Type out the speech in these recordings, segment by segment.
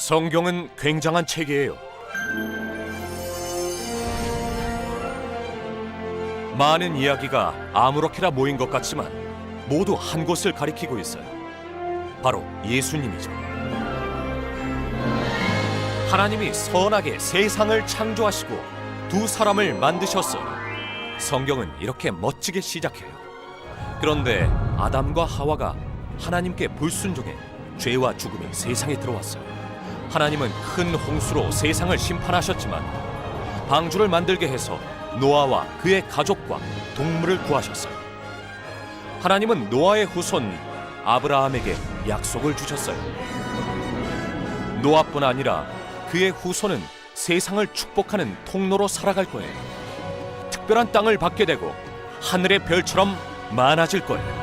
성경은 굉장한 책이에요. 많은 이야기가 아무렇게나 모인 것 같지만 모두 한 곳을 가리키고 있어요. 바로 예수님이죠. 하나님이 선하게 세상을 창조하시고 두 사람을 만드셨어요. 성경은 이렇게 멋지게 시작해요. 그런데 아담과 하와가 하나님께 불순종해 죄와 죽음이 세상에 들어왔어요. 하나님은 큰 홍수로 세상을 심판하셨지만 방주를 만들게 해서 노아와 그의 가족과 동물을 구하셨어요. 하나님은 노아의 후손 아브라함에게 약속을 주셨어요. 노아뿐 아니라 그의 후손은 세상을 축복하는 통로로 살아갈 거예요. 특별한 땅을 받게 되고 하늘의 별처럼 많아질 거예요.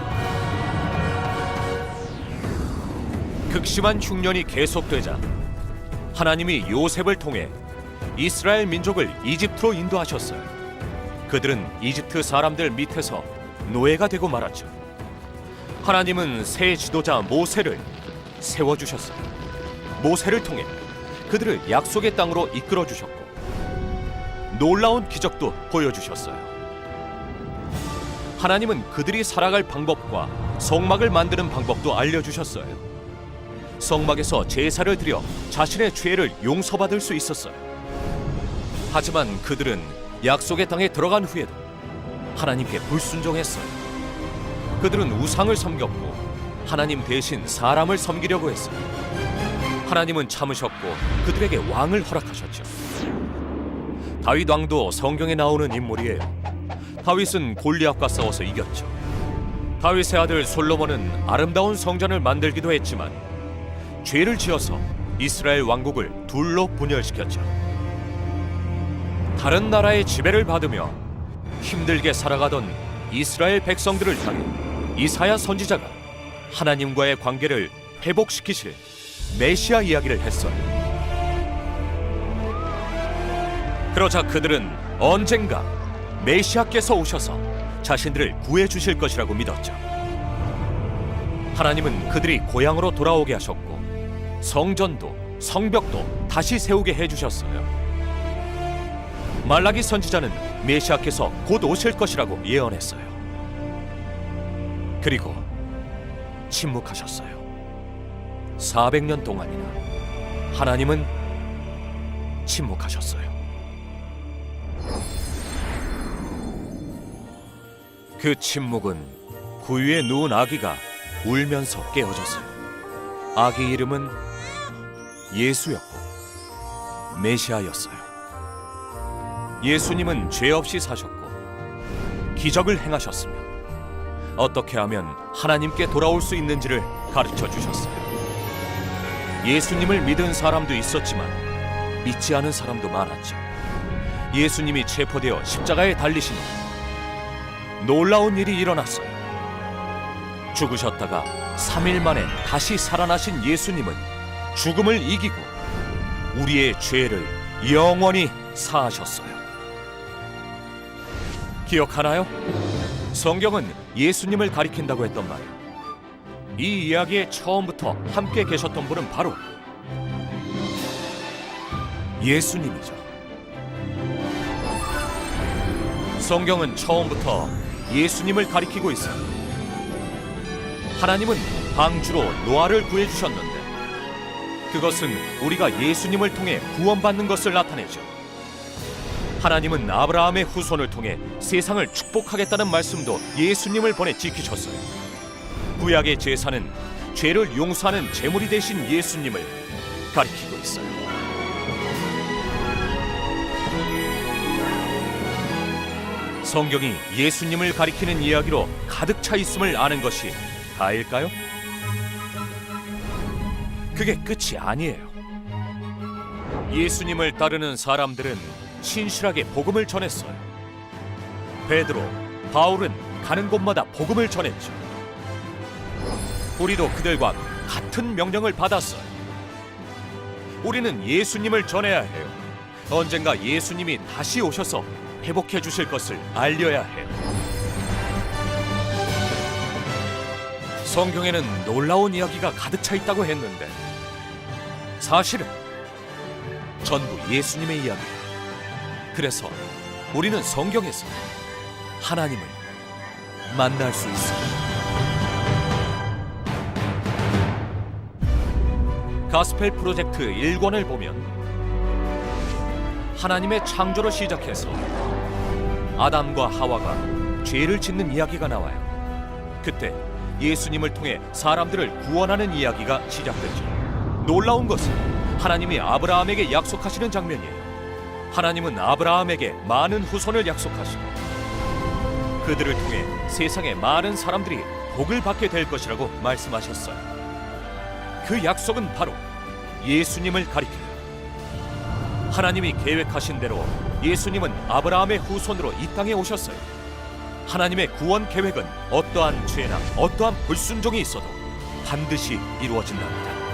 극심한 흉년이 계속되자 하나님이 요셉을 통해 이스라엘 민족을 이집트로 인도하셨어요. 그들은 이집트 사람들 밑에서 노예가 되고 말았죠. 하나님은 새 지도자 모세를 세워주셨어요. 모세를 통해 그들을 약속의 땅으로 이끌어 주셨고 놀라운 기적도 보여주셨어요. 하나님은 그들이 살아갈 방법과 성막을 만드는 방법도 알려주셨어요. 성막에서 제사를 드려 자신의 죄를 용서받을 수 있었어요. 하지만 그들은 약속의 땅에 들어간 후에도 하나님께 불순종했어요. 그들은 우상을 섬겼고 하나님 대신 사람을 섬기려고 했어요. 하나님은 참으셨고 그들에게 왕을 허락하셨죠. 다윗 왕도 성경에 나오는 인물이에요. 다윗은 골리앗과 싸워서 이겼죠. 다윗의 아들 솔로몬은 아름다운 성전을 만들기도 했지만 죄를 지어서 이스라엘 왕국을 둘로 분열시켰죠. 다른 나라의 지배를 받으며 힘들게 살아가던 이스라엘 백성들을 향해 이사야 선지자가 하나님과의 관계를 회복시키실 메시아 이야기를 했어요. 그러자 그들은 언젠가 메시아께서 오셔서 자신들을 구해주실 것이라고 믿었죠. 하나님은 그들이 고향으로 돌아오게 하셨고 성전도 성벽도 다시 세우게 해주셨어요. 말라기 선지자는 메시아께서 곧 오실 것이라고 예언했어요. 그리고 침묵하셨어요. 400년 동안이나 하나님은 침묵하셨어요. 그 침묵은 구유에 누운 아기가 울면서 깨어졌어요. 아기 이름은 예수였고 메시아였어요. 예수님은 죄 없이 사셨고 기적을 행하셨으며 어떻게 하면 하나님께 돌아올 수 있는지를 가르쳐 주셨어요. 예수님을 믿은 사람도 있었지만 믿지 않은 사람도 많았죠. 예수님이 체포되어 십자가에 달리신 후 놀라운 일이 일어났어요. 죽으셨다가 3일 만에 다시 살아나신 예수님은 죽음을 이기고 우리의 죄를 영원히 사하셨어요. 기억하나요? 성경은 예수님을 가리킨다고 했던 말. 이 이야기의 처음부터 함께 계셨던 분은 바로 예수님이죠. 성경은 처음부터 예수님을 가리키고 있어요. 하나님은 방주로 노아를 구해주셨는데 그것은 우리가 예수님을 통해 구원받는 것을 나타내죠. 하나님은 아브라함의 후손을 통해 세상을 축복하겠다는 말씀도 예수님을 보내 지키셨어요. 구약의 제사는 죄를 용서하는 제물이 되신 예수님을 가리키고 있어요. 성경이 예수님을 가리키는 이야기로 가득 차 있음을 아는 것이 다일까요? 그게 끝이 아니에요. 예수님을 따르는 사람들은 신실하게 복음을 전했어요. 베드로, 바울은 가는 곳마다 복음을 전했죠. 우리도 그들과 같은 명령을 받았어요. 우리는 예수님을 전해야 해요. 언젠가 예수님이 다시 오셔서 회복해 주실 것을 알려야 해요. 성경에는 놀라운 이야기가 가득 차 있다고 했는데 사실은 전부 예수님의 이야기. 그래서 우리는 성경에서 하나님을 만날 수 있습니다. 가스펠 프로젝트 1권을 보면 하나님의 창조를 시작해서 아담과 하와가 죄를 짓는 이야기가 나와요. 그때 예수님을 통해 사람들을 구원하는 이야기가 시작되죠. 놀라운 것은 하나님이 아브라함에게 약속하시는 장면이에요. 하나님은 아브라함에게 많은 후손을 약속하시고 그들을 통해 세상의 많은 사람들이 복을 받게 될 것이라고 말씀하셨어요. 그 약속은 바로 예수님을 가리켜요. 하나님이 계획하신 대로 예수님은 아브라함의 후손으로 이 땅에 오셨어요. 하나님의 구원 계획은 어떠한 죄나 어떠한 불순종이 있어도 반드시 이루어진답니다.